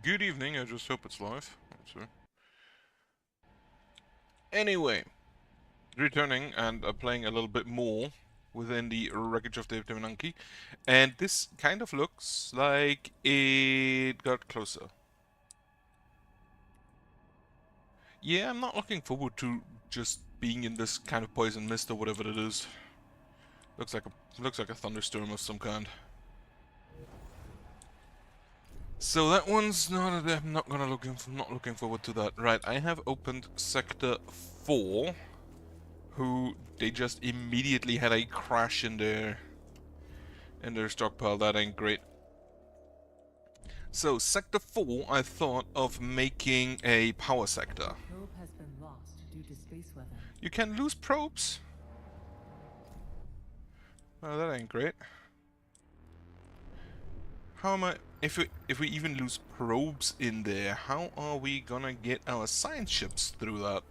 Good evening, I just hope it's live. So. Anyway, returning and playing a little bit more within the wreckage of the Temenanki, and this kind of looks like it got closer. Yeah, I'm not looking forward to just being in this kind of poison mist or whatever it is. Looks like a thunderstorm of some kind. So that one's not. I'm not gonna not looking forward to that. Right, I have opened sector 4. Who they just immediately had a crash in their stockpile. That ain't great. So sector 4, I thought of making a power sector. Probe has been lost due to space weather. You can lose probes. Oh, that ain't great. How am I? If we even lose probes in there, how are we gonna get our science ships through that?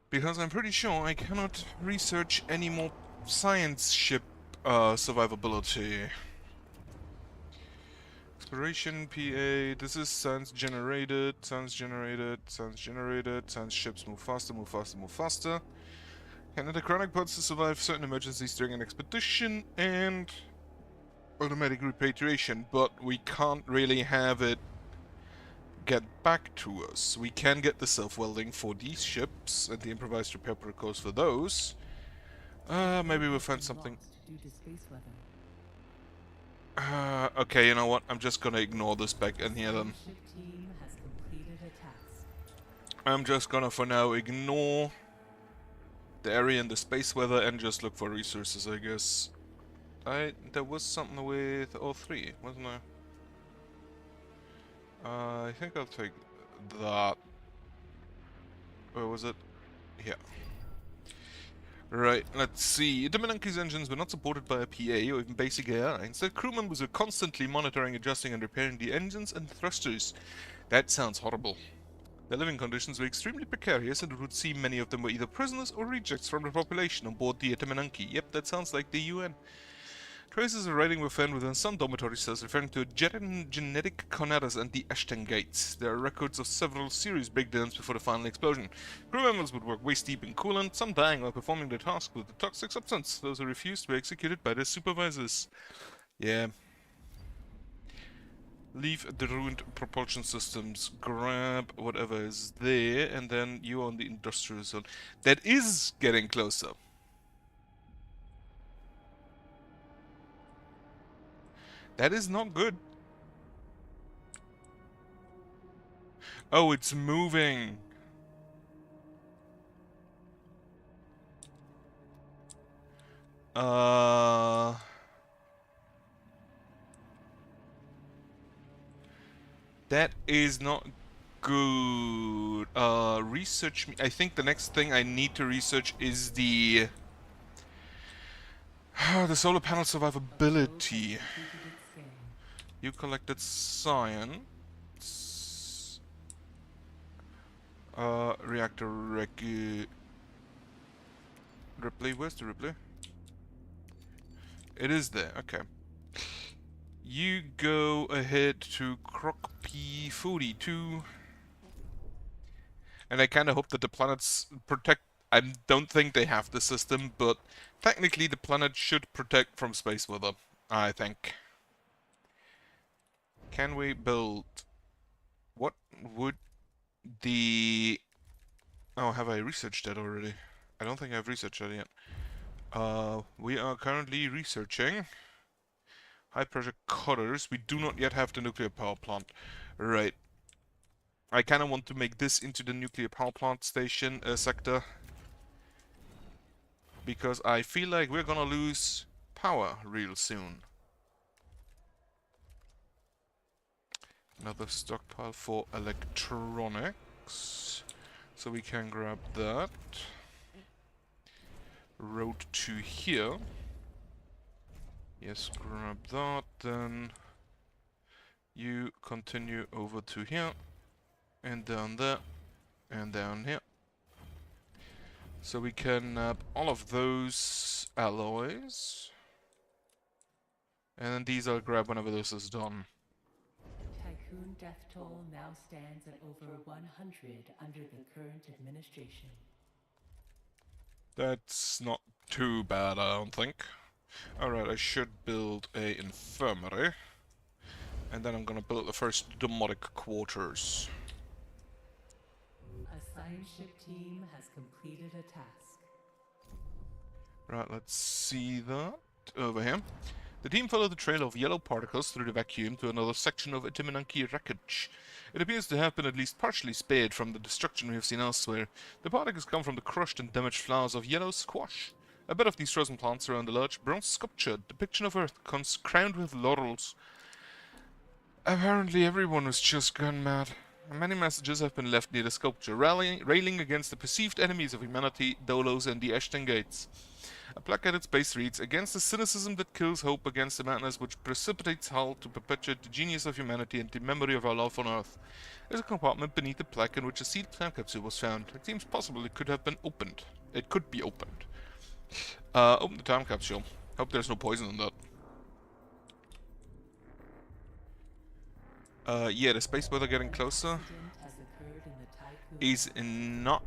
Because I'm pretty sure I cannot research any more science ship survivability. Exploration PA, this is science generated, science generated, science generated, science ships move faster, move faster, move faster. Can enter chronic pods to survive certain emergencies during an expedition, and automatic repatriation, but we can't really have it get back to us. We can get the self-welding for these ships, and the improvised repair protocols for those. Maybe we'll find something. Due to space weather. Okay, you know what? I'm just gonna ignore this back in here then. Team has completed a task. I'm just gonna for now ignore the area and the space weather and just look for resources, I guess. There was something with all three, wasn't there? I think I'll take that. Where was it? Yeah. Right, let's see. The Menanke's engines were not supported by a PA or even basic AI. Instead, crew members were constantly monitoring, adjusting, and repairing the engines and thrusters. That sounds horrible. Their living conditions were extremely precarious, and it would seem many of them were either prisoners or rejects from the population on board the Temenanki. Yep, that sounds like the UN. Traces of writing were found within some dormitory cells referring to genetic conatas and the Ashton Gates. There are records of several serious breakdowns before the final explosion. Crew members would work waist deep in coolant, some dying while performing their task with the toxic substance. Those who refused were executed by their supervisors. Yeah. Leave the ruined propulsion systems, grab whatever is there, and then you on the industrial zone. That is getting closer. That is not good. Oh, it's moving. That is not good. Research me. I think the next thing I need to research is the solar panel survivability. You collected science. Reactor Ripley, where's the Ripley? It is there, okay. You go ahead to Croc P42. And I kinda hope that the planets protect. I don't think they have the system, but technically the planet should protect from space weather, I think. Can we build... What would the... Oh, have I researched that already? I don't think I've researched that yet. We are currently researching high pressure cutters. We do not yet have the nuclear power plant. Right. I kind of want to make this into the nuclear power plant station sector. Because I feel like we're gonna lose power real soon. Another stockpile for electronics. So we can grab that. Road to here. Yes, grab that. Then you continue over to here. And down there. And down here. So we can nab all of those alloys. And then these I'll grab whenever this is done. Tycoon death toll now stands at over 100 under the current administration. That's not too bad, I don't think. Alright, I should build a infirmary. And then I'm gonna build the first demonic quarters. A science ship team has completed a task. Right, let's see that over here. The team followed the trail of yellow particles through the vacuum to another section of Itimenanki wreckage. It appears to have been at least partially spared from the destruction we have seen elsewhere. The particles come from the crushed and damaged flowers of yellow squash. A bed of these frozen plants around a large bronze sculpture depiction of Earth crowned with laurels. Apparently everyone was just gone mad. Many messages have been left near the sculpture, railing against the perceived enemies of humanity, Dolos and the Ashton Gates. A plaque at its base reads, "Against the cynicism that kills hope, against the madness which precipitates hell to perpetuate the genius of humanity and the memory of our love on Earth." There's a compartment beneath the plaque in which a sealed time capsule was found. It seems possible it could have been opened. It could be opened. Open the time capsule. Hope there's no poison in that. Yeah, the space weather getting closer Accident has occurred in the Tycoon. is not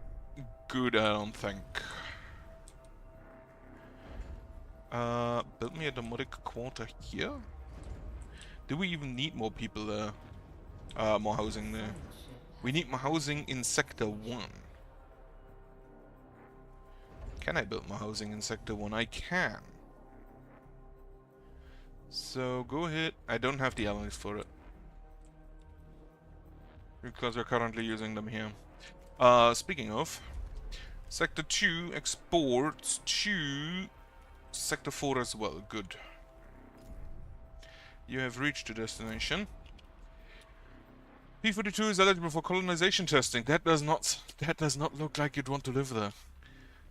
good, I don't think. Build me a demonic quarter here? Do we even need more people there? More housing there. Science ship We need more housing in Sector 1. Can I build more housing in Sector 1? I can. So, go ahead. I don't have the alloys for it. Because we're currently using them here. Speaking of, Sector 2 exports to Sector 4 as well. Good. You have reached your destination. P-42 is eligible for colonization testing. That does not look like you'd want to live there.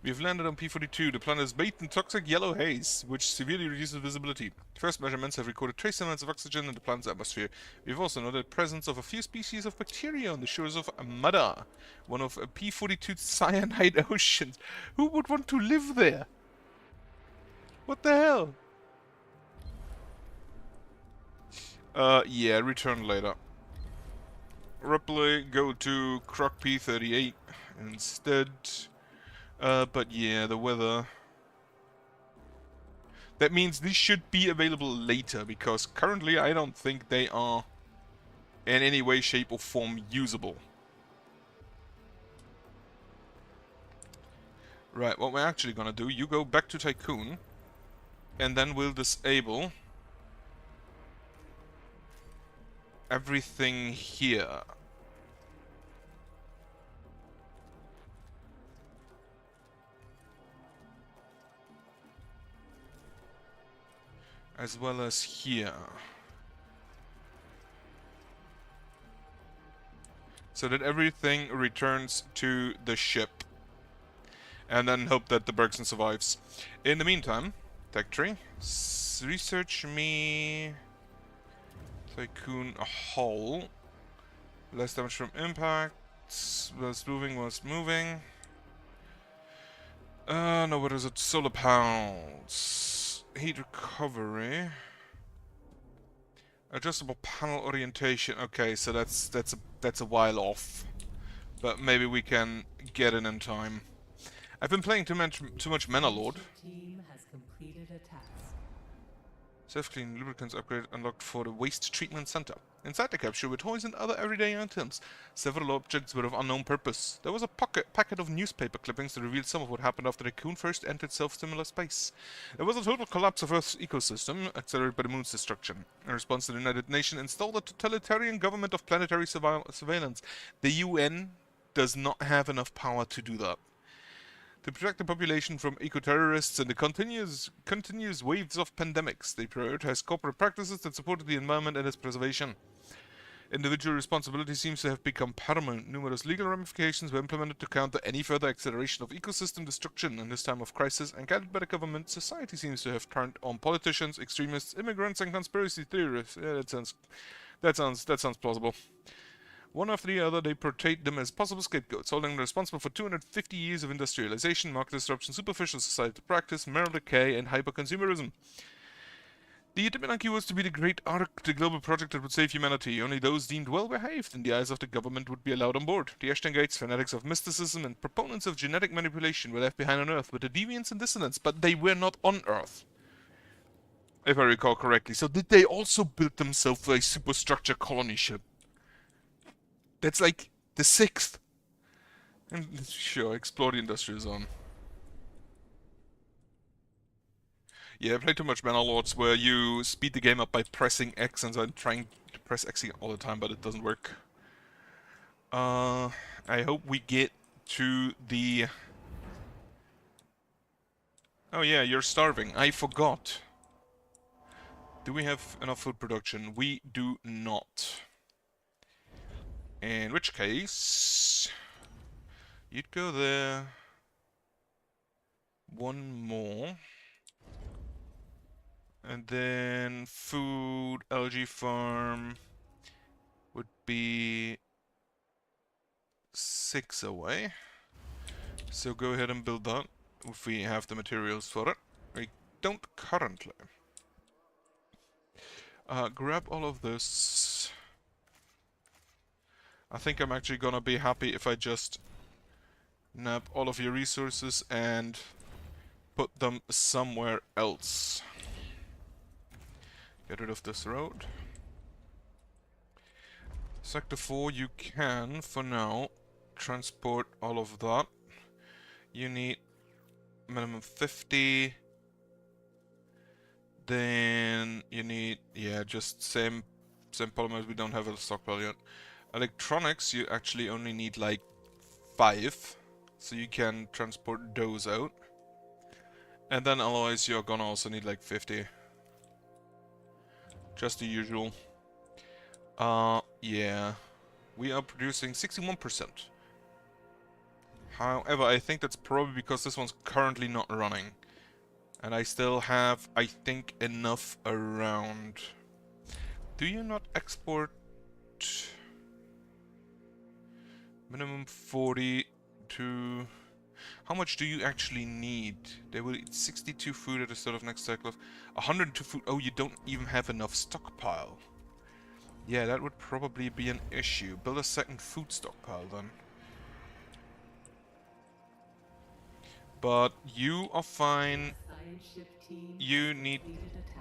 We have landed on P-42. The planet is bathed in toxic yellow haze, which severely reduces visibility. First measurements have recorded trace amounts of oxygen in the planet's atmosphere. We have also noted the presence of a few species of bacteria on the shores of Mada, one of P-42's cyanide oceans. Who would want to live there? What the hell? Yeah, return later. Ripley, go to Croc P-38 instead. But yeah, the weather. That means these should be available later, because currently I don't think they are in any way, shape or form usable. Right, what we're actually gonna do, you go back to Tycoon, and then we'll disable everything here. As well as here. So that everything returns to the ship. And then hope that the Bergson survives. In the meantime, Tech Tree, research me Tycoon a hull. Less damage from impact. Was moving. No, what is it? Solar panels. Heat recovery. Adjustable panel orientation. Okay, so that's a while off. But maybe we can get in time. I've been playing too much Mana Lord. Team has completed a task. Self-clean lubricants upgrade unlocked for the waste treatment center. Inside the capsule were toys and other everyday items. Several objects were of unknown purpose. There was a packet of newspaper clippings that revealed some of what happened after the Coon first entered self-similar space. There was a total collapse of Earth's ecosystem, accelerated by the moon's destruction. In response, the United Nations installed a totalitarian government of planetary surveillance. The UN does not have enough power to do that. To protect the population from eco-terrorists and the continuous waves of pandemics, they prioritized corporate practices that supported the environment and its preservation. Individual responsibility seems to have become paramount. Numerous legal ramifications were implemented to counter any further acceleration of ecosystem destruction in this time of crisis, and guided by the government, society seems to have turned on politicians, extremists, immigrants, and conspiracy theorists. Yeah, that sounds plausible. One after the other, they portrayed them as possible scapegoats, holding them responsible for 250 years of industrialization, market disruption, superficial societal practice, moral decay, and hyper-consumerism. The Itimenaki was to be the great Ark, the global project that would save humanity. Only those deemed well-behaved in the eyes of the government would be allowed on board. The Ashtangites, fanatics of mysticism, and proponents of genetic manipulation were left behind on Earth with the deviants and dissidents, but they were not on Earth, if I recall correctly. So did they also build themselves a superstructure colony ship? That's like the 6th. And sure, explore the industrial zone. Yeah, I play too much Bannerlords where you speed the game up by pressing X, and I'm trying to press X all the time, but it doesn't work. I hope we get to the... Oh yeah, you're starving. I forgot. Do we have enough food production? We do not. In which case... You'd go there... One more. And then food, algae farm would be 6 away. So go ahead and build that if we have the materials for it. We don't currently. Grab all of this. I think I'm actually gonna be happy if I just nab all of your resources and put them somewhere else. Get rid of this road. Sector 4, you can, for now, transport all of that. You need minimum 50. Then you need, yeah, just same polymers. We don't have a stockpile yet. Electronics, you actually only need like 5. So you can transport those out. And then alloys, you're gonna also need like 50. Just the usual. Yeah. We are producing 61%. However, I think that's probably because this one's currently not running. And I still have, I think, enough around. Do you not export... Minimum 40 to... How much do you actually need? They will eat 62 food at the start of next cycle of 102 food. Oh, you don't even have enough stockpile. Yeah, that would probably be an issue. Build a second food stockpile then. But you are fine. You need...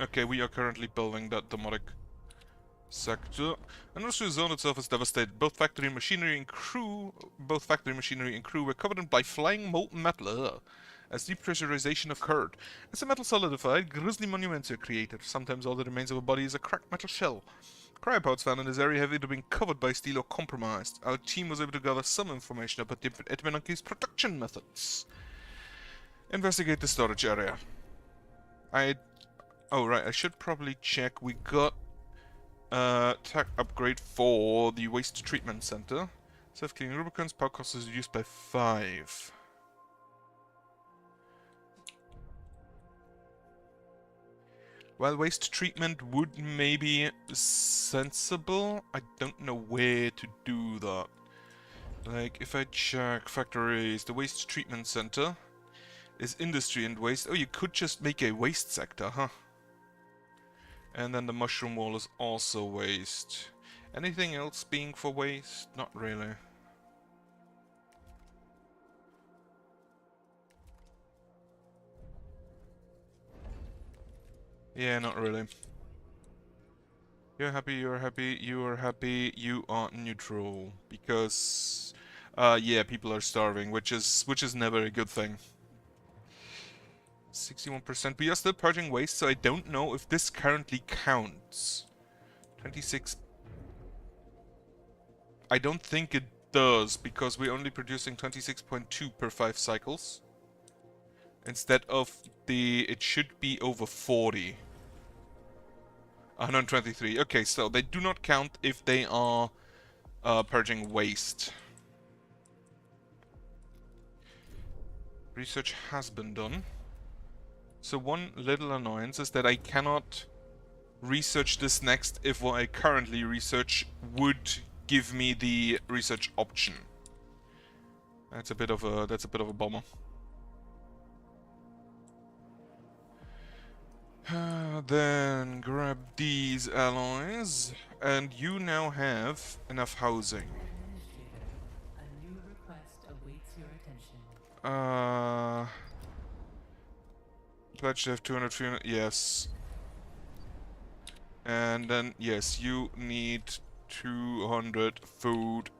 Okay, we are currently building that demonic sector. Industrial zone itself is devastated. Both factory machinery and crew were covered by flying molten metal as depressurization occurred. As the metal solidified, grisly monuments are created. Sometimes all that remains of a body is a cracked metal shell. Cryopods found in this area have either been covered by steel or compromised. Our team was able to gather some information about the Etmenunki's production methods. Investigate the storage area. Oh right, I should probably check. We got tech upgrade for the waste treatment center. Self-cleaning lubricants, power cost is reduced by 5. While waste treatment would maybe sensible, I don't know where to do that. Like, if I check factories, the waste treatment center is industry and waste. Oh, you could just make a waste sector, huh? And then the mushroom wall is also waste. Anything else being for waste? Not really. Yeah, not really. You're happy, you're happy, you are happy, you are neutral. Because, yeah, people are starving, which is never a good thing. 61%. We are still purging waste, so I don't know if this currently counts. 26. I don't think it does, because we're only producing 26.2 per 5 cycles. Instead of it should be over 40. 123. Okay, so they do not count if they are purging waste. Research has been done. So one little annoyance is that I cannot research this next if what I currently research would give me the research option. That's a bit of a bummer. Then grab these alloys, and you now have enough housing. Administrator, a new request awaits your attention. Pledge to have 200, 300, yes. And then, yes, you need 200 food.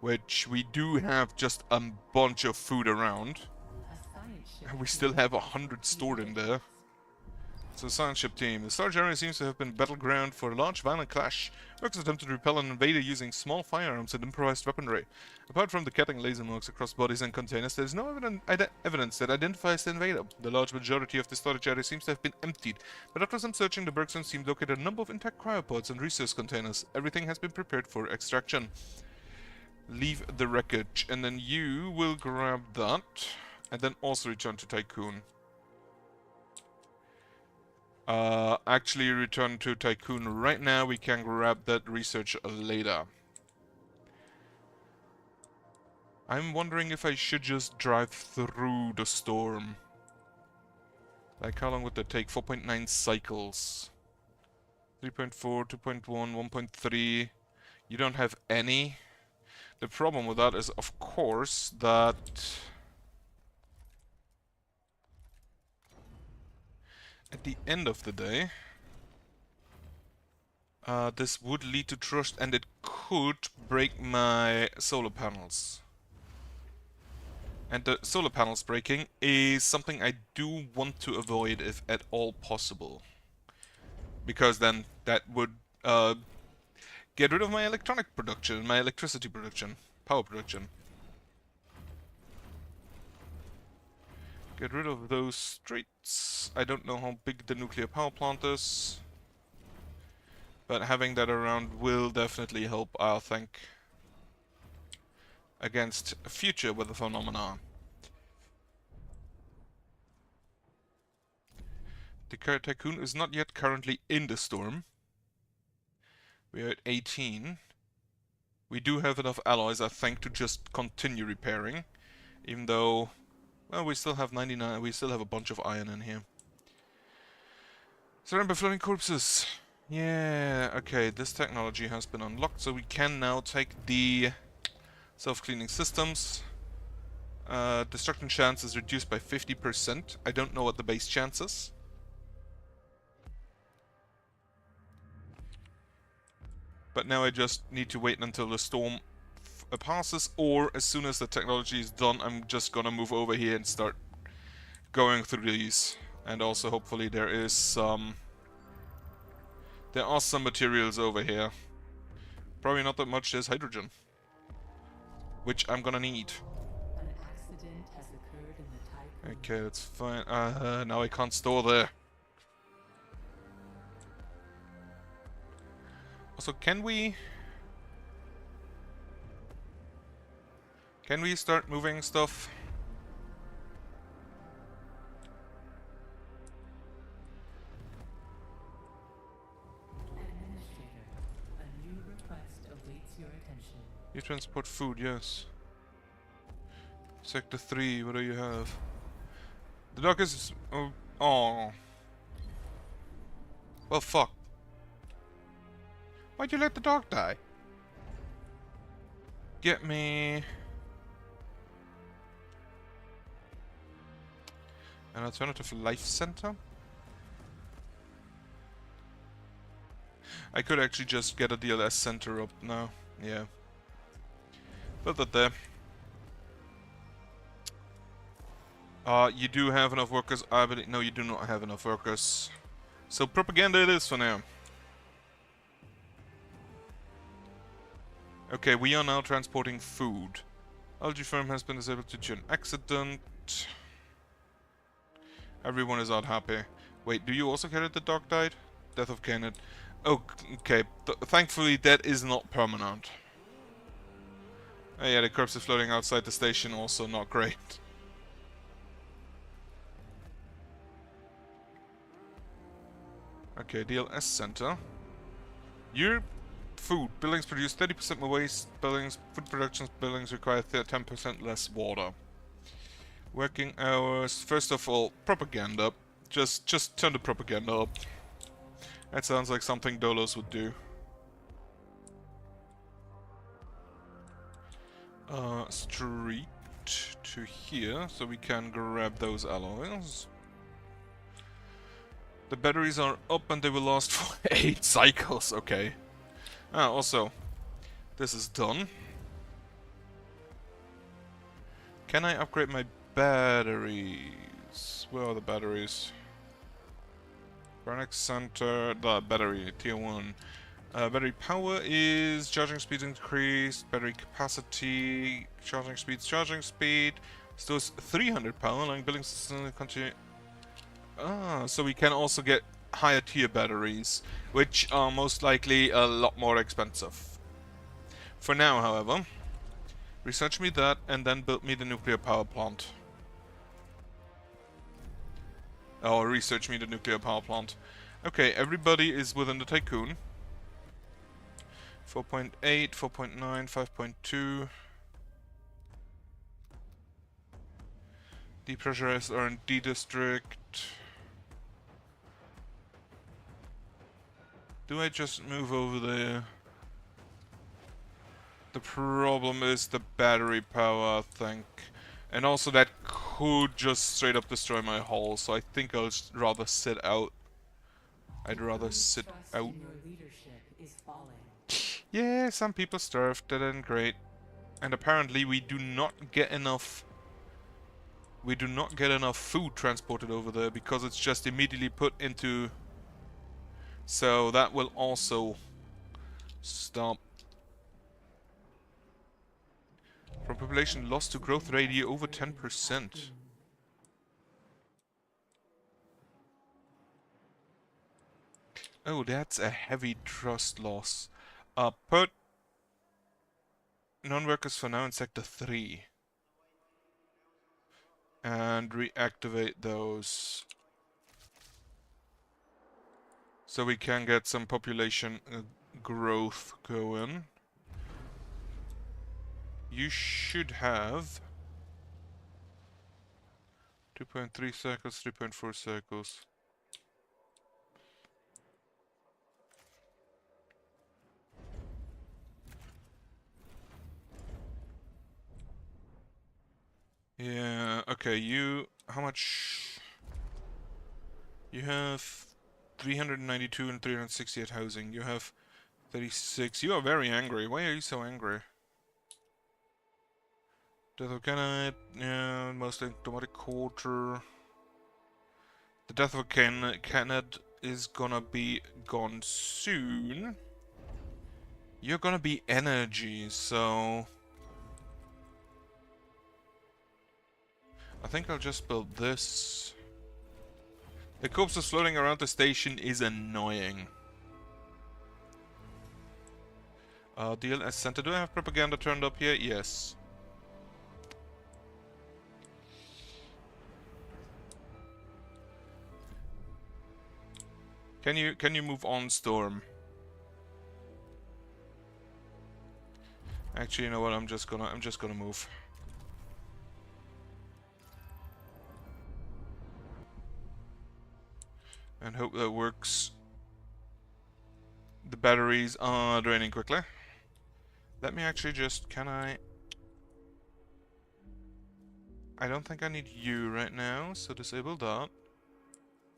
Which we do have just a bunch of food around. A science ship And we still have 100 stored in there. So, science ship team. The storage area seems to have been battleground for a large violent clash. Workers attempted to repel an invader using small firearms and improvised weaponry. Apart from the cutting laser marks across bodies and containers, there is no evidence that identifies the invader. The large majority of the storage area seems to have been emptied, but after some searching, the Bergsons team located a number of intact cryopods and resource containers. Everything has been prepared for extraction. Leave the wreckage, and then you will grab that, and then also return to Tycoon. Actually return to Tycoon right now. We can grab that research later. I'm wondering if I should just drive through the storm. Like, how long would that take? 4.9 cycles. 3.4, 2.1, 1.3. You don't have any. The problem with that is, of course, that at the end of the day, this would lead to trust, and it could break my solar panels. And the solar panels breaking is something I do want to avoid if at all possible. Because then that would get rid of my electronic production, my electricity production, power production. Get rid of those streets. I don't know how big the nuclear power plant is. But having that around will definitely help, I think, against future weather phenomena. The Tycoon is not yet currently in the storm. We are at 18. We do have enough alloys, I think, to just continue repairing. Even though, well, we still have 99, we still have a bunch of iron in here. Surrounded by floating corpses. Yeah, okay, this technology has been unlocked, so we can now take the self-cleaning systems. Destruction chance is reduced by 50%. I don't know what the base chance is. But now I just need to wait until the storm passes, or as soon as the technology is done, I'm just gonna move over here and start going through these. And also, hopefully, there is some... There are some materials over here. Probably not that much, there's hydrogen. Which I'm gonna need. An accident has occurred in the Tycoon. Okay, that's fine. Now I can't store there. Also, can we start moving stuff? Administrator, a new request awaits your attention. You transport food, yes. Sector 3, what do you have? The dock is... Oh. Well, fuck. Why'd you let the dog die? Get me... an alternative life center? I could actually just get a DLS center up now. Yeah. Put that there. You do have enough workers. I believe... No, you do not have enough workers. So propaganda it is for now. Okay, we are now transporting food. Algae firm has been disabled due to an accident. Everyone is not happy. Wait, do you also care that the dog died? Death of Canet. Oh, okay. Thankfully, that is not permanent. Oh yeah, the corpse is floating outside the station, also not great. Okay, DLS center. Your food. Buildings produce 30% more waste. Buildings, food production buildings require 10% less water. Working hours. First of all, propaganda. Just turn the propaganda up. That sounds like something Dolos would do. Street to here, so we can grab those alloys. The batteries are up and they will last for 8 cycles, okay. Also, this is done. Can I upgrade my batteries? Where are the batteries? Barnex Center, the battery, tier 1. Battery power is charging speed increased, battery capacity, charging speed. Stores 300 power, allowing building system to continue. So we can also get higher tier batteries, which are most likely a lot more expensive. For now, however, research me that and then build me the nuclear power plant. Or research me the nuclear power plant. Okay, everybody is within the Tycoon. 4.8, 4.9, 5.2. Depressurized R&D district. Do I just move over there? The problem is the battery power, I think. And also that could just straight up destroy my hull, so I think I'll rather sit out. I'd rather sit out. Yeah, some people starved, that isn't great. And apparently we do not get enough... We do not get enough food transported over there because it's just immediately put into... So that will also stop. From population loss to growth rate over 10%. Oh, that's a heavy trust loss. Put non-workers for now in Sector 3. And reactivate those. So we can get some population growth going. You should have 2.3 cycles, 3.4 cycles. Yeah, okay, you... How much... You have 392 and 368 housing. You have 36. You are very angry. Why are you so angry? Death of Kenneth, yeah, mostly automatic quarter. The death of Kenneth is gonna be gone soon. You're gonna be energy, so... I think I'll just build this. The corpses floating around the station is annoying. DLS Center, do I have propaganda turned up here? Yes. Can you move on, Storm? Actually, you know what? I'm just gonna move. And hope that works. The batteries are draining quickly. Let me actually just... Can I... I don't think I need you right now, so disable that.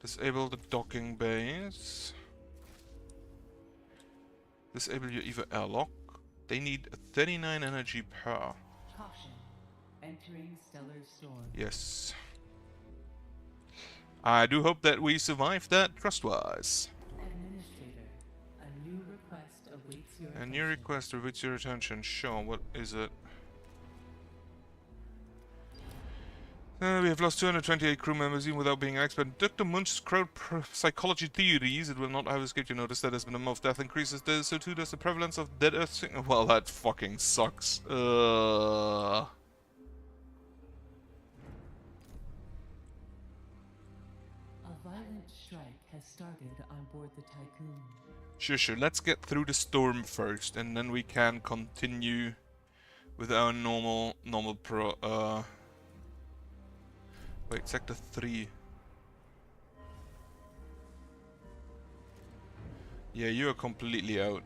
Disable the docking bays. Disable your EVA airlock. They need 39 energy per. Caution. Entering stellar storm. Yes. I do hope that we survive that trust-wise. Administrator, a new request awaits your A attention. new request awaits your attention. Sure, what is it? We have lost 228 crew members even without being an expert. Dr. Munch's crowd psychology theories, it will not have escaped your notice that as the number of death increases, so too does the prevalence of dead earth sickness. Well, that fucking sucks. A violent strike has started on board the Tycoon. Sure. Let's get through the storm first, and then we can continue with our normal Wait, Sector 3. Yeah, you are completely out.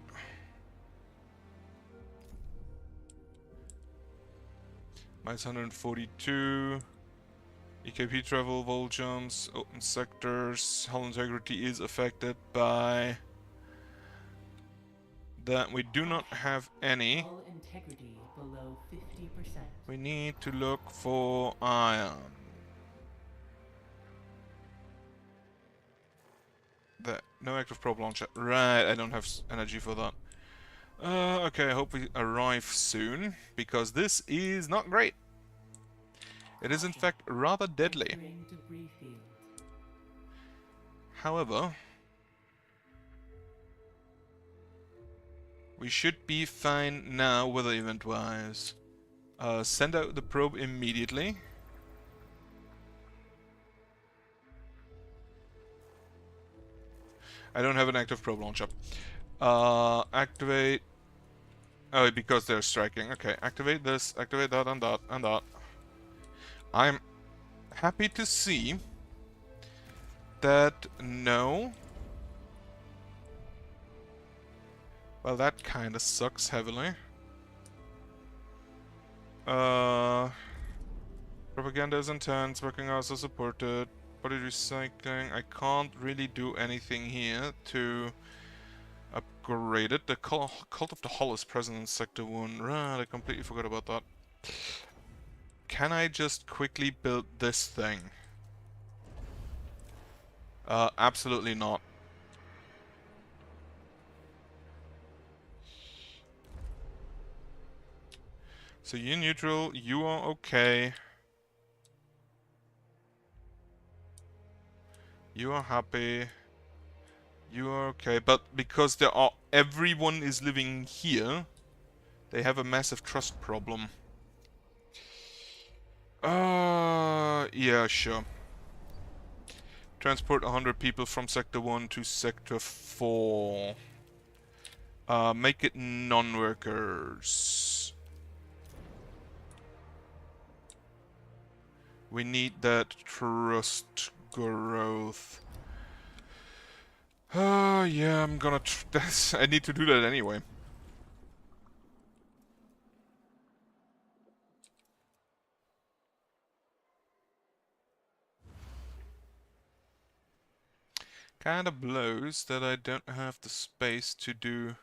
Minus 142. EKP travel, vol jumps, open sectors. Hull integrity is affected by that. We do not have any. Hull integrity below 50%. We need to look for iron. That no active probe launcher. Right, I don't have energy for that. Okay, I hope we arrive soon, because this is not great. It is in fact rather deadly. Entering debris field. However, we should be fine now weather event wise. Send out the probe immediately. I don't have an active probe launcher. Activate. Oh, because they're striking. Okay, activate this, activate that, and that, and that. I'm happy to see that no. Well, that kind of sucks heavily. Propaganda is intense, working hours are supported. Body recycling. I can't really do anything here to upgrade it. The Cult of the Hull is present in Sector 1. Right, I completely forgot about that. Can I just quickly build this thing? Absolutely not. So you're neutral, you are okay. You are happy. You are okay, but because everyone is living here, they have a massive trust problem. Yeah, sure. Transport 100 people from Sector 1 to Sector 4. Make it non-workers. We need that trust growth. Yeah, I'm gonna... I need to do that anyway. Kinda blows that I don't have the space to do...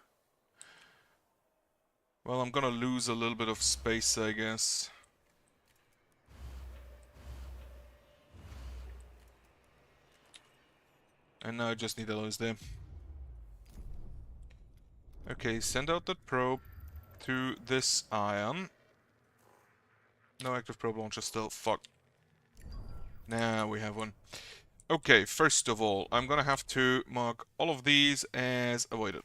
Well, I'm gonna lose a little bit of space, I guess. And now I just need those there. Okay, send out that probe to this ion. No active probe launcher still. Fuck. Now we have one. Okay, first of all, I'm gonna have to mark all of these as avoided.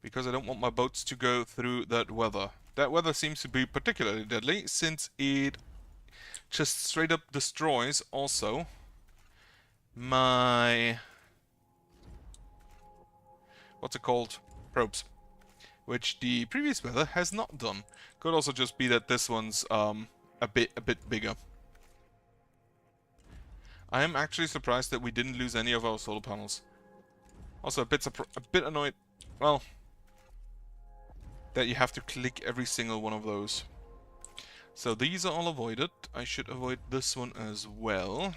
Because I don't want my boats to go through that weather. That weather seems to be particularly deadly, since it just straight up destroys also my... what's it called? Probes. Which the previous weather has not done. Could also just be that this one's a bit bigger. I am actually surprised that we didn't lose any of our solar panels. Also a bit annoyed, well, that you have to click every single one of those. So these are all avoided. I should avoid this one as well.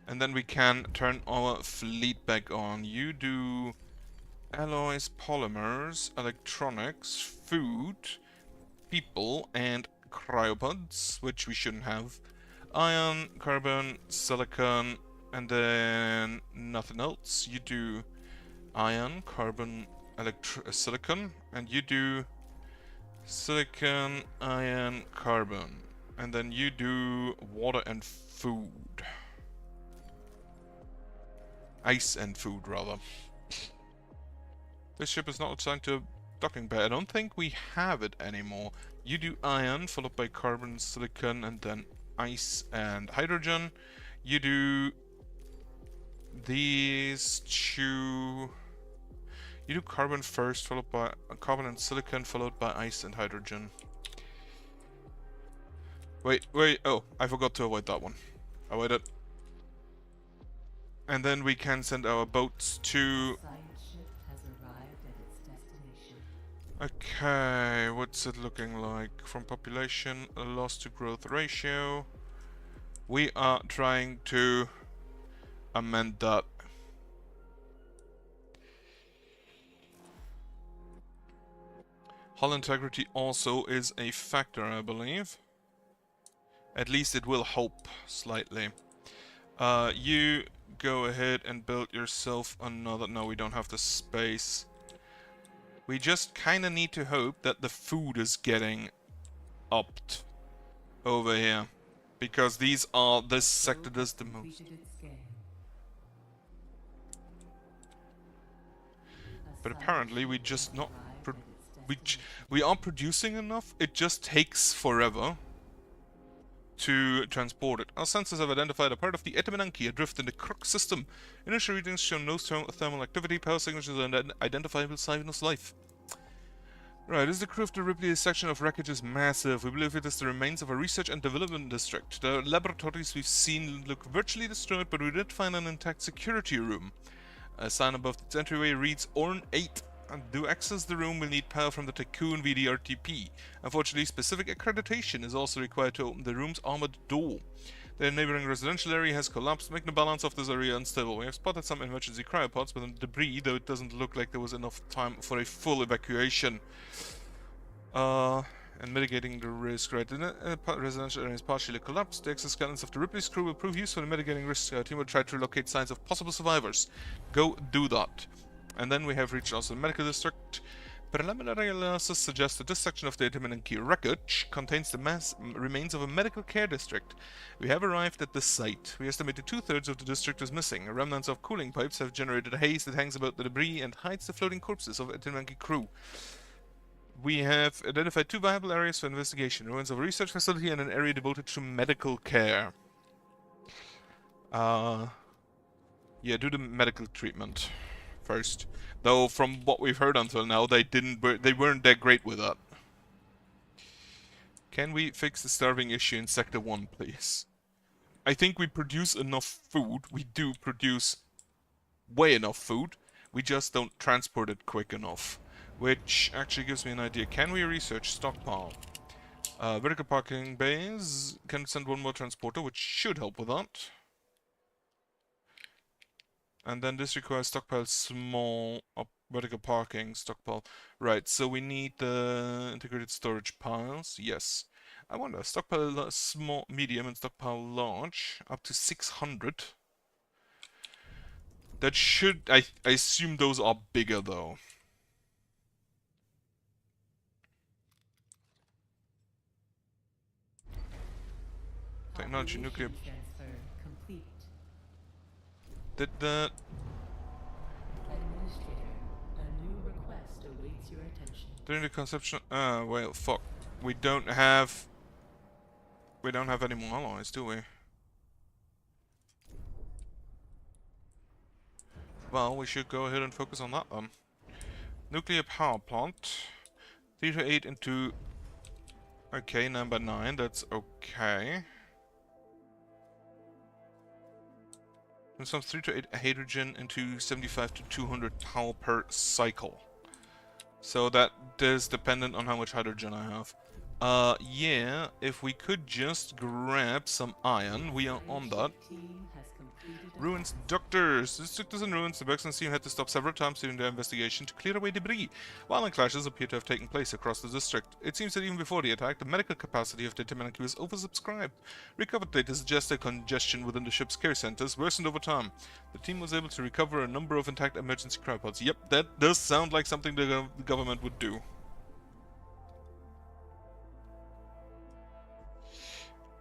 And then we can turn our fleet back on. You do alloys, polymers, electronics, food, people, and cryopods, which we shouldn't have. Iron, carbon, silicon, and then nothing else. You do iron, carbon, silicon, and you do silicon, iron, carbon, and then you do water and food. Ice and food, rather. This ship is not assigned to a docking bay. I don't think we have it anymore. You do iron, followed by carbon, silicon, and then ice and hydrogen. You do these two. You do carbon first, followed by carbon and silicon, followed by ice and hydrogen. Wait. Oh, I forgot to avoid that one. Avoid it. And then we can send our boats to... Science ship has arrived at its destination. Okay, what's it looking like? From population, loss to growth ratio. We are trying to amend that. Hull integrity also is a factor, I believe. At least it will help slightly. You go ahead and build yourself another... No, we don't have the space. We just kind of need to hope that the food is getting upped over here. Because these are... This sector does the most. But apparently we just not... We are producing enough, it just takes forever to transport it. Our sensors have identified a part of the Etamananki adrift in the Crook system. Initial readings show no thermal activity, power signatures, and identifiable sign of life. Right, is the crew of the Ripley section of wreckage is massive. We believe it is the remains of a research and development district. The laboratories we've seen look virtually destroyed, but we did find an intact security room. A sign above its entryway reads Orn 8. And to access the room, we'll need power from the Tycoon VDRTP. Unfortunately, specific accreditation is also required to open the room's armored door. The neighboring residential area has collapsed, making the balance of this area unstable. We have spotted some emergency cryopods within the debris, though it doesn't look like there was enough time for a full evacuation. And mitigating the risk, right? The residential area is partially collapsed. The exoskeletons of the Ripley's crew will prove useful in mitigating risks. Our team will try to locate signs of possible survivors. Go do that. And then we have reached also the medical district. Preliminary analysis suggests that this section of the Etamananki wreckage contains the remains of a medical care district. We have arrived at this site. We estimate that 2/3 of the district is missing. Remnants of cooling pipes have generated a haze that hangs about the debris and hides the floating corpses of Etamananki crew. We have identified 2 viable areas for investigation. Ruins of a research facility and an area devoted to medical care. Yeah, do the medical treatment first. Though from what we've heard until now, they weren't that great with that. Can we fix the starving issue in Sector 1, please? I think we produce enough food. We do produce way enough food. We just don't transport it quick enough. Which actually gives me an idea. Can we research stockpile? Vertical parking bays. Can send 1 more transporter, which should help with that. And then this requires stockpile small vertical parking stockpile. Right, so we need the integrated storage piles. Yes. I wonder, stockpile small, medium, and stockpile large up to 600. That should... I assume those are bigger though. Technology nuclear... Did that... Administrator, a new request awaits your attention. During the conception... well, fuck. We don't have any more allies, do we? Well, we should go ahead and focus on that then. Nuclear power plant. 3 to 8 into... Okay, number 9, that's okay. And some 3 to 8 hydrogen into 75 to 200 power per cycle. So that is dependent on how much hydrogen I have. Yeah, if we could just grab some iron, we are on that. Ruins Doctors. The district is in ruins. The Bergson team had to stop several times during their investigation to clear away debris. Violent clashes appear to have taken place across the district. It seems that even before the attack, the medical capacity of the Etamananki was oversubscribed. Recovered data suggests that congestion within the ship's care centers worsened over time. The team was able to recover a number of intact emergency cryopods. Yep, that does sound like something the government would do.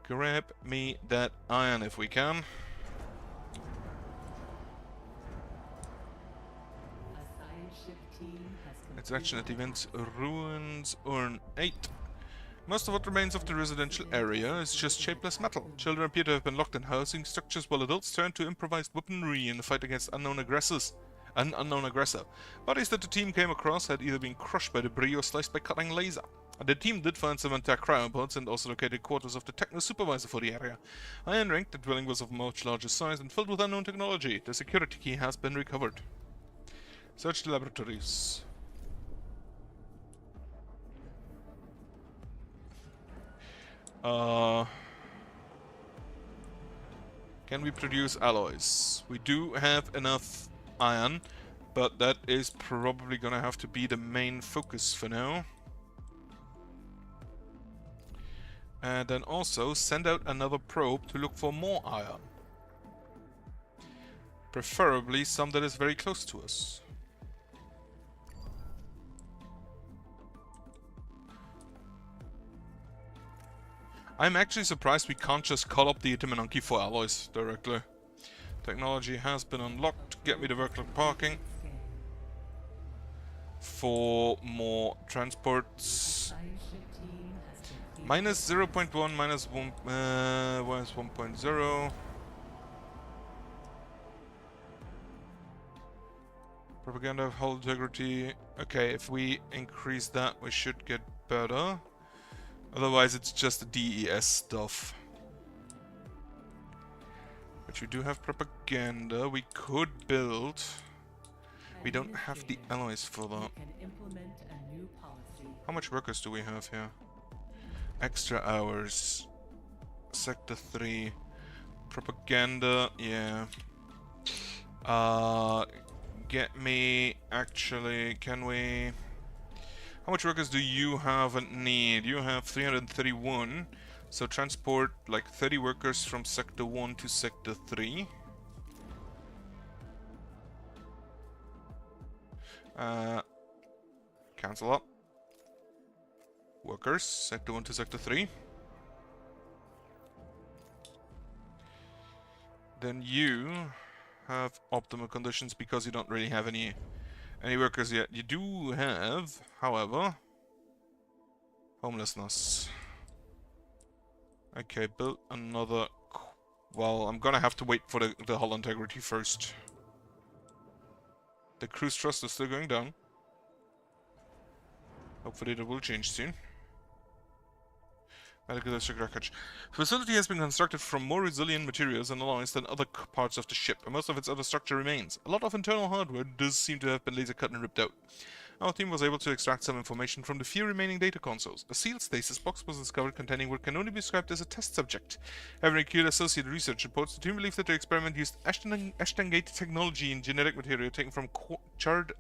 Grab me that iron if we can. Its action at events ruins Urn 8. Most of what remains of the residential area is just shapeless metal. Children appear to have been locked in housing structures while adults turn to improvised weaponry in the fight against unknown aggressors. An unknown aggressor. Bodies that the team came across had either been crushed by debris or sliced by cutting laser. The team did find some intact cryopods and also located quarters of the techno supervisor for the area. Iron ranked the dwelling was of much larger size and filled with unknown technology. The security key has been recovered. Search the laboratories. Can we produce alloys? We do have enough iron, but that is probably gonna have to be the main focus for now. And then also send out another probe to look for more iron. Preferably some that is very close to us. I'm actually surprised we can't just call up the Itimenanki for alloys directly. Technology has been unlocked. Get me the workload parking. For more transports. Minus 0.1, minus 1, minus 1.0. Propaganda of hull integrity. Okay, if we increase that, we should get better. Otherwise, it's just the DES stuff. But we do have propaganda. We could build. We don't have the alloys for that. How much workers do we have here? Extra hours. Sector 3. Propaganda, yeah. Get me... Actually, can we... How much workers do you have and need? You have 331. So transport like 30 workers from Sector 1 to Sector 3. Cancel up. Workers, Sector 1 to Sector 3. Then you have optimal conditions because you don't really have any workers yet. You do have, however, homelessness. Okay, build another... Well, I'm gonna have to wait for the hull integrity first. The cruise thrust is still going down. Hopefully that will change soon. Medical district wreckage. The facility has been constructed from more resilient materials and alloys than other parts of the ship, and most of its other structure remains. A lot of internal hardware does seem to have been laser cut and ripped out. Our team was able to extract some information from the few remaining data consoles. A sealed stasis box was discovered containing what can only be described as a test subject. Having accrued associated research reports, the team believed that the experiment used Ashtangate technology in genetic material taken from charred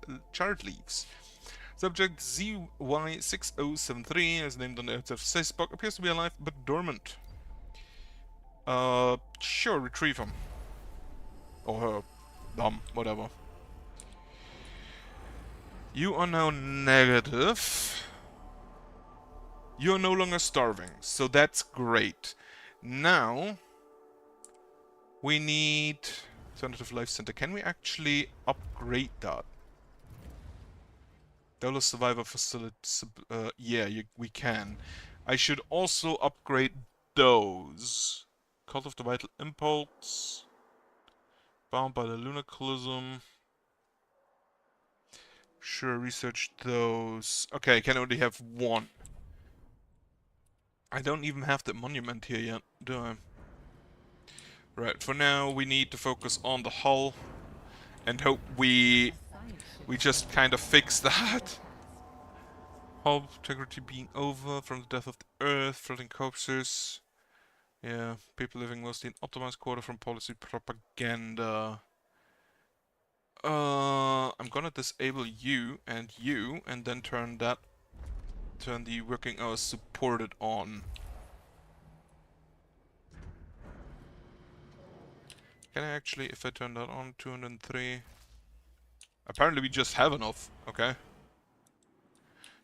leaves. Subject ZY6073 is named on the outside of stasis box, appears to be alive but dormant. Sure, retrieve him. Or her. Whatever. You are now negative. You are no longer starving, so that's great. Now, we need Alternative Life Center. Can we actually upgrade that? Dollar Survivor Facility. Yeah, we can. I should also upgrade those. Cult of the Vital Impulse. Bound by the Lunar Colosseum. Sure, research those. Okay, I can only have one. I don't even have the monument here yet, do I? Right, for now we need to focus on the hull and hope we just kind of fix that. Hull integrity being over from the death of the Earth, floating corpses. Yeah, people living mostly in optimized quarter from policy propaganda. I'm gonna disable you, and then turn the working hours supported on. Can I actually, if I turn that on, 203? Apparently we just have enough, okay.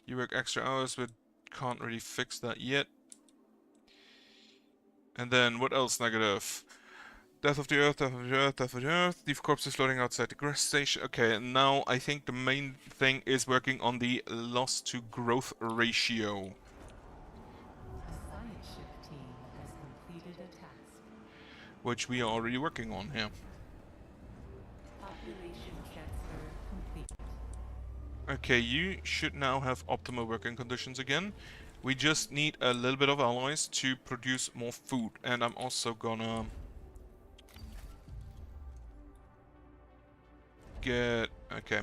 You work extra hours, but can't really fix that yet. And then, what else negative? Death of the Earth, death of the Earth, death of the Earth. Leave corpses floating outside the grass station. Okay, and now I think the main thing is working on the loss to growth ratio. A science ship team has completed a task. Which we are already working on here. Population transfer complete. Okay, you should now have optimal working conditions again. We just need a little bit of alloys to produce more food. And I'm also gonna get... Okay.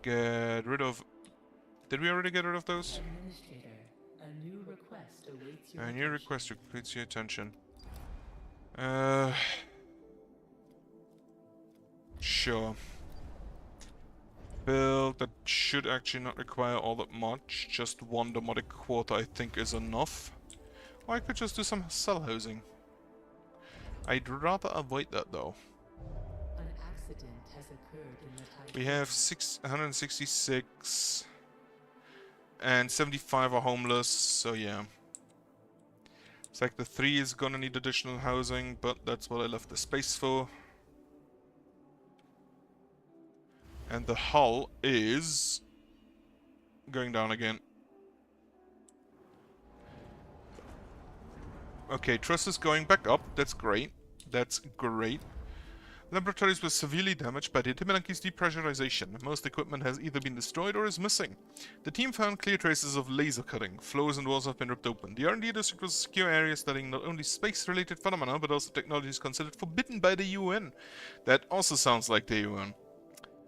Get rid of... Did we already get rid of those? Administrator, a new request awaits your A new attention. request requires your attention. Uh... Sure. Build that should actually not require all that much. Just one domotic quarter I think is enough. Or I could just do some cell housing. I'd rather avoid that though. An accident has occurred in the tycoon. We have 166 and 75 are homeless, so yeah. Sector 3 is gonna need additional housing, but that's what I left the space for. And the hull is going down again. Okay, truss is going back up. That's great. That's great. Laboratories were severely damaged by the Timananki's depressurization. Most equipment has either been destroyed or is missing. The team found clear traces of laser cutting. Floors and walls have been ripped open. The R&D district was a secure area studying not only space-related phenomena, but also technologies considered forbidden by the UN. That also sounds like the UN.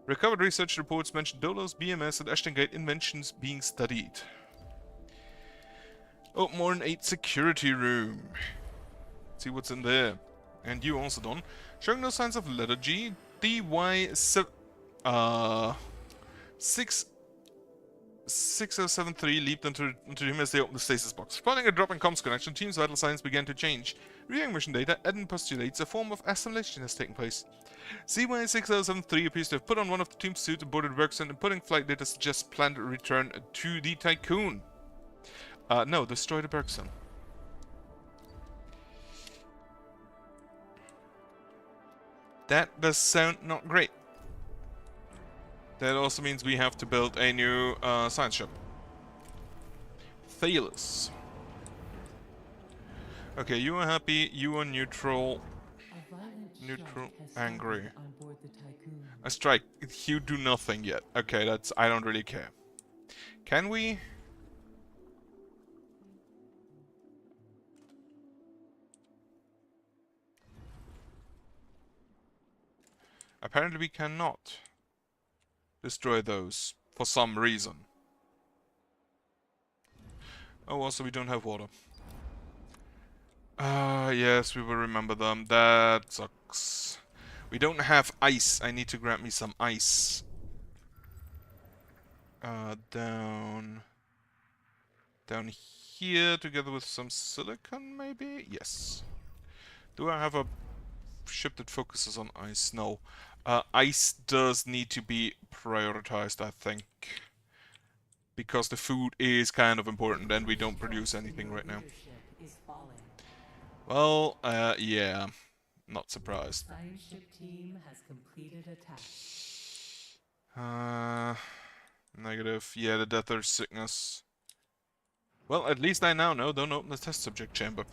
Recovered research reports mention Dolos, BMS, and Ashton Gate inventions being studied. Oh, more than 8 security room. Let's see what's in there. And you also done. Showing no signs of lethargy. DY6073 leaped into him as they opened the stasis box. Spotting a drop in comms connection, team's vital signs began to change. Reviewing mission data, Eden postulates a form of assimilation has taken place. CY6073 appears to have put on one of the team's suits and boarded works, and putting flight data suggests planned return to the Tycoon. No, destroy the Bergson. That does sound not great. That also means we have to build a new science ship. Thalus. Okay, you are happy, you are neutral. Neutral, angry. On board the Tycoon. A strike. You do nothing yet. Okay, that's... I don't really care. Can we? Apparently we cannot destroy those for some reason. Oh, also we don't have water. Yes, we will remember them. That sucks. We don't have ice. I need to grab me some ice. Down here together with some silicon, maybe? Yes. Do I have a ship that focuses on ice? No. Ice does need to be prioritized, I think. Because the food is kind of important and we don't produce anything right now. Well, yeah. Not surprised. Science ship team has completed a task. Negative. Yeah, the death or sickness. Well, at least I now know. Don't open the test subject chamber. A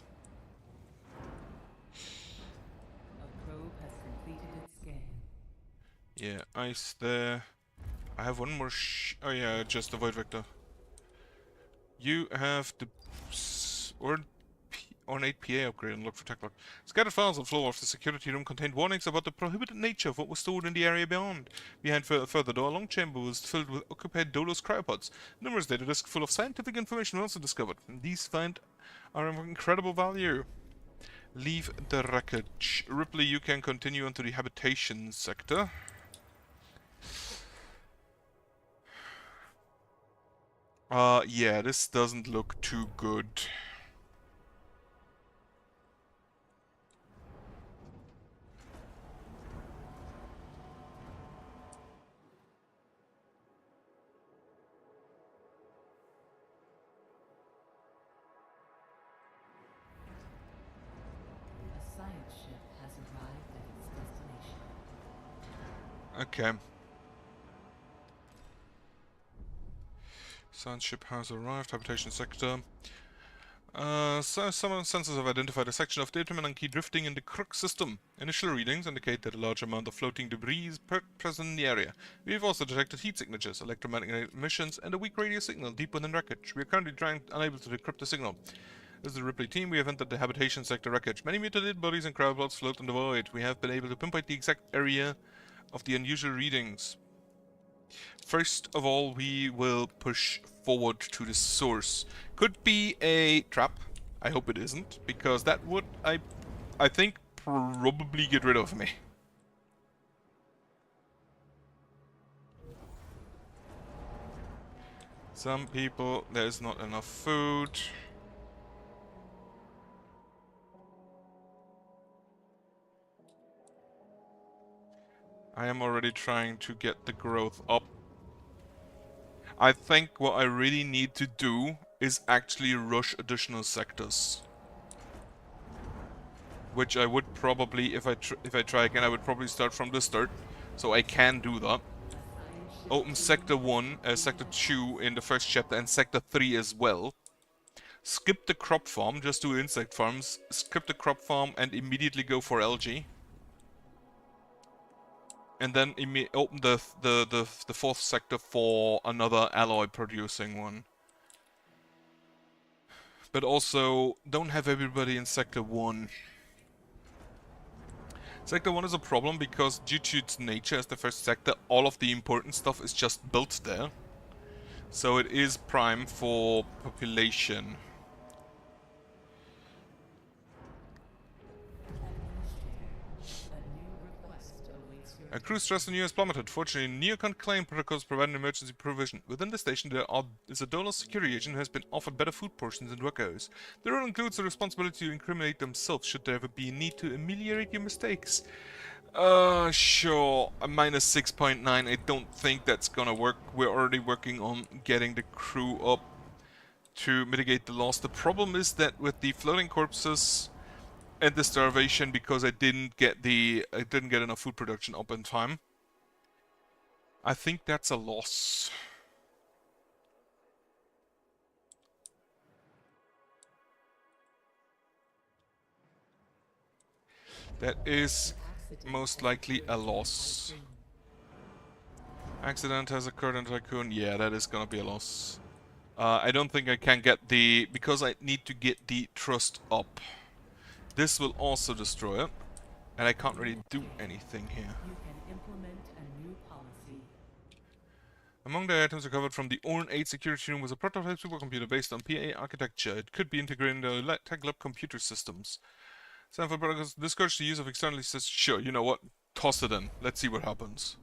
probe has completed its scan. Yeah, ice there. I have one more oh yeah, just the void vector. You have the ornate PA upgrade and look for tech lock. Scattered files on the floor of the security room contained warnings about the prohibited nature of what was stored in the area beyond. Behind further door, a long chamber was filled with occupied Dolos cryopods. Numerous data disks full of scientific information were also discovered. These finds are of incredible value. Leave the wreckage. Ripley, you can continue onto the habitation sector. Yeah, this doesn't look too good. A science ship has arrived at its destination. Okay. Science ship has arrived. Habitation sector. So some sensors have identified a section of data monkey drifting in the Crook system. Initial readings indicate that a large amount of floating debris is present in the area. We have also detected heat signatures, electromagnetic emissions, and a weak radio signal deep within wreckage. We are currently unable to decrypt the signal. This is the Ripley team. We have entered the habitation sector wreckage. Many mutilated bodies and cryopods float in the void. We have been able to pinpoint the exact area of the unusual readings. First of all, we will push forward to the source. Could be a trap. I hope it isn't, because that would, I think, probably get rid of me. Some people, there's not enough food. I am already trying to get the growth up. I think what I really need to do is actually rush additional sectors. Which I would probably, if I try again, I would probably start from the start. So I can do that. Open Sector 1, Sector 2 in the first chapter, and Sector 3 as well. Skip the crop farm, just do insect farms. Skip the crop farm and immediately go for algae. And then open the fourth sector for another alloy producing one. But also, don't have everybody in Sector 1. Sector 1 is a problem because due to its nature as the first sector, all of the important stuff is just built there. So it is prime for population. A crew stress in US plummeted. Fortunately, neocon claim protocols provide an emergency provision. Within the station, there is a donor security agent who has been offered better food portions and workers. The role includes the responsibility to incriminate themselves should there ever be a need to ameliorate your mistakes. Sure. A minus 6.9. I don't think that's gonna work. We're already working on getting the crew up to mitigate the loss. The problem is that with the floating corpses and the starvation, because I didn't get enough food production up in time, I think that's a loss. That is most likely a loss. Accident has occurred in Tycoon. Yeah, that is gonna be a loss. I don't think I can get the... because I need to get the trust up. This will also destroy it. And I can't really do anything here. You can implement a new policy. Among the items recovered from the Orn 8 security room was a prototype supercomputer based on PA architecture. It could be integrated into Tech Lab computer systems. Sanford Protocols discourage the use of externally says, sure, you know what? Toss it in. Let's see what happens.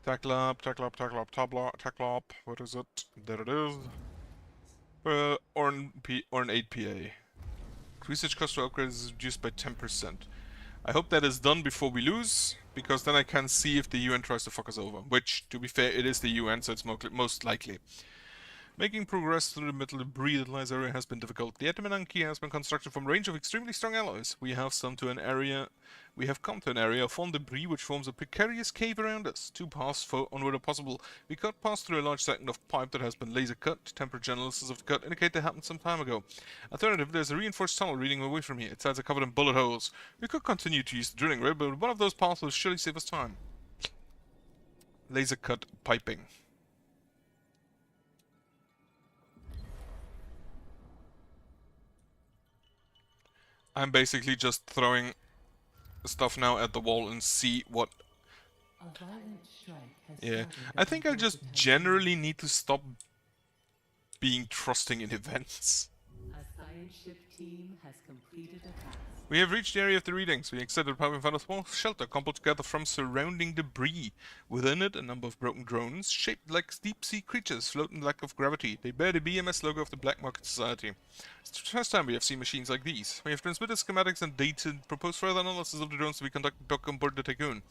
Tech Lab, what is it? There it is. Orn 8 PA. Research cost for upgrades is reduced by 10%. I hope that is done before we lose, because then I can see if the UN tries to fuck us over. Which, to be fair, it is the UN, so it's most likely. Making progress through the metal debris that lies area has been difficult. The Etamananki has been constructed from a range of extremely strong alloys. We have come to an area of fallen debris which forms a precarious cave around us. Two paths onward are possible. We cut past through a large segment of pipe that has been laser cut. Temperature analysis of the cut indicate that happened some time ago. Alternative, there's a reinforced tunnel leading away from here. Its sides are covered in bullet holes. We could continue to use the drilling rig, but one of those paths will surely save us time. Laser cut piping. I'm basically just throwing stuff now at the wall and see what... Yeah, I think I just generally need to stop being trusting in events. A science ship team has completed a task. We have reached the area of the readings. We exited the pipe and found a small shelter cobbled together from surrounding debris. Within it, a number of broken drones, shaped like deep-sea creatures, float in lack of gravity. They bear the BMS logo of the Black Market Society. It's the first time we have seen machines like these. We have transmitted schematics and data and proposed further analysis of the drones to be conducted back on board the Tycoon.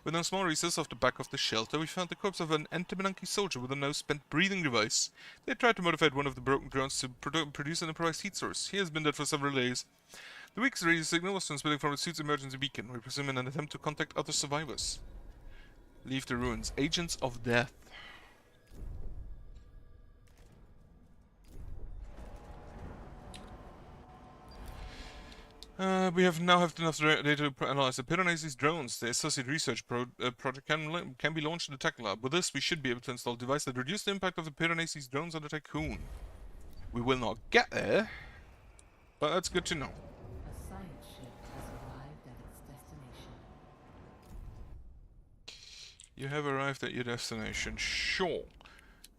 Within a small recess off the back of the shelter, we found the corpse of an Entamananki soldier with a no-spent breathing device. They tried to modify one of the broken drones to produce an improvised heat source. He has been dead for several days. The weak radio signal was transmitting from the suit's emergency beacon. We presume in an attempt to contact other survivors. Leave the ruins. Agents of Death. We have now have enough data to analyze the Piranesi's drones. The associate research project can be launched in the tech lab. With this, we should be able to install a device that reduces the impact of the Piranesi's drones on the Tycoon. We will not get there, but that's good to know. A science ship has arrived at its destination. You have arrived at your destination. Sure.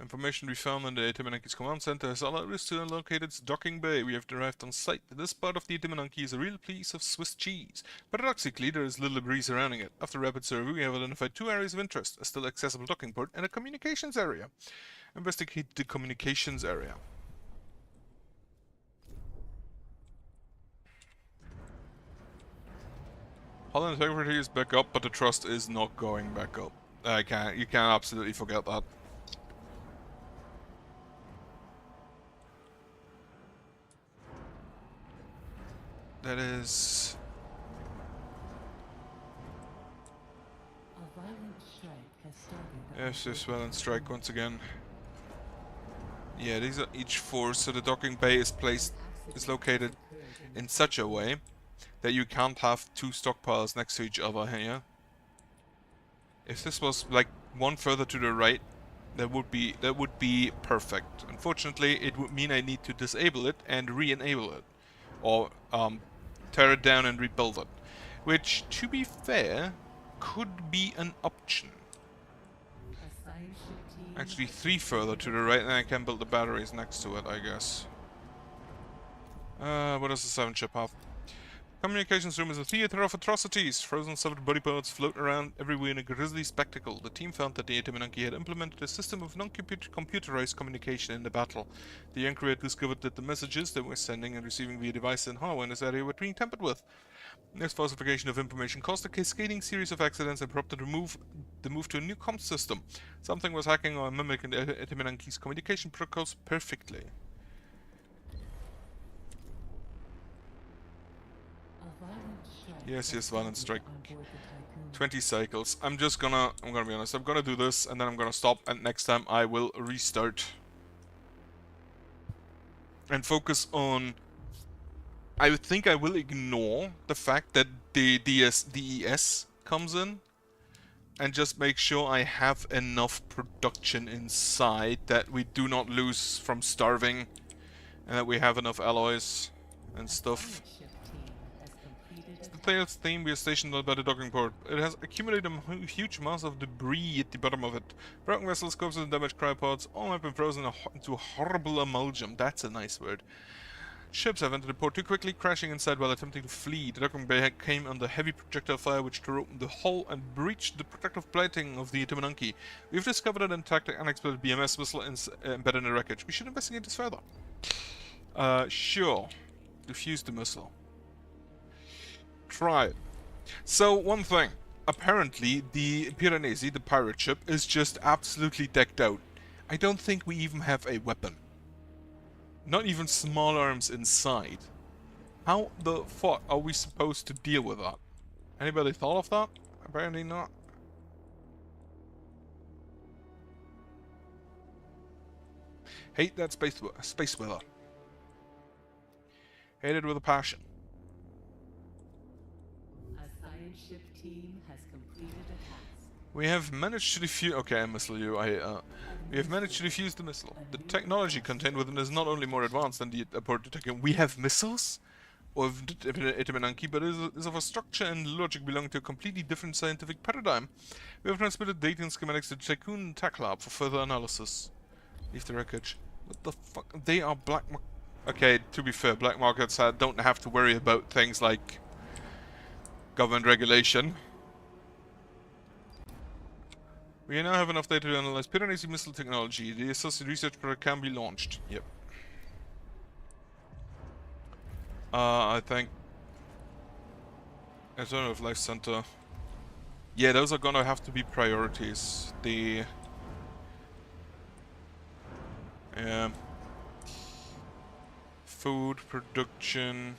Information we found in the Itimenanki's command center has allowed us to locate its docking bay. We have arrived on site. This part of the Itimenanki is a real piece of Swiss cheese. Paradoxically, there is little debris surrounding it. After rapid survey, we have identified 2 areas of interest, a still accessible docking port and a communications area. Investigate the communications area. Hull integrity is back up, but the thrust is not going back up. You can't absolutely forget that. That is... A violent strike has started. Yes, this violent strike once again. Yeah, these are each 4, so the docking bay is located in such a way that you can't have 2 stockpiles next to each other here. If this was like one further to the right, that would be perfect. Unfortunately, it would mean I need to disable it and re-enable it, or tear it down and rebuild it, which, to be fair, could be an option. A science ship team Actually, 3 further to the right, and I can build the batteries next to it, I guess. What does the 7 ship have? Communications room is a theater of atrocities. Frozen severed body parts float around everywhere in a grisly spectacle. The team found that the Itimenanki had implemented a system of non-computerized communication in the battle. The young crew had discovered that the messages they were sending and receiving via devices in Hawa in this area were being tampered with. This falsification of information caused a cascading series of accidents and prompted the move to a new comms system. Something was hacking or mimicking the Itimenanki's communication protocols perfectly. Yes, violent strike. 20 cycles. I'm gonna be honest, I'm gonna do this and then I'm gonna stop, and next time I will restart. And focus on... I would think I will ignore the fact that the DES comes in, and just make sure I have enough production inside that we do not lose from starving, and that we have enough alloys and stuff. The player's theme, we are stationed by the docking port. It has accumulated a huge mass of debris at the bottom of it. Broken vessels, corpses and damaged crypods all have been frozen into a horrible amalgam. That's a nice word. Ships have entered the port too quickly, crashing inside while attempting to flee. The docking bay came under heavy projectile fire which tore open the hull and breached the protective plating of the Itimenanki. We've discovered an intact unexploded BMS missile embedded in the wreckage. We should investigate this further. Sure. Defuse the missile. Try it. So, one thing. Apparently, the Piranesi, the pirate ship, is just absolutely decked out. I don't think we even have a weapon. Not even small arms inside. How the fuck are we supposed to deal with that? Anybody thought of that? Apparently not. Hate that space weather. Hate it with a passion. Ship team has completed a task. We have managed to defuse... Okay, I missile you. We have managed to defuse the missile. The technology contained within is not only more advanced than the port detector. We have missiles? Of Itimenanki, but is of a structure and logic belonging to a completely different scientific paradigm. We have transmitted data and schematics to the Tycoon Tech Lab for further analysis. Leave the wreckage. What the fuck? They are black... Okay, to be fair, black markets don't have to worry about things like government regulation. We now have enough data to analyze Piranesi missile technology. The associated research project can be launched. Yep. I think... Alternative Life Center. Yeah, those are gonna have to be priorities. The... food production...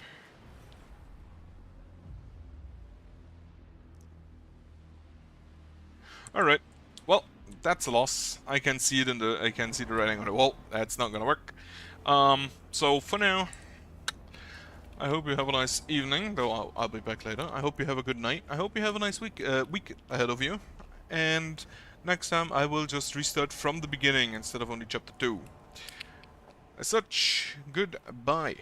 Alright. Well, that's a loss. I can see it I can see the writing on the wall. That's not gonna work. So for now, I hope you have a nice evening, though I'll be back later. I hope you have a good night. I hope you have a nice week ahead of you. And next time I will just restart from the beginning instead of only chapter 2. As such, goodbye.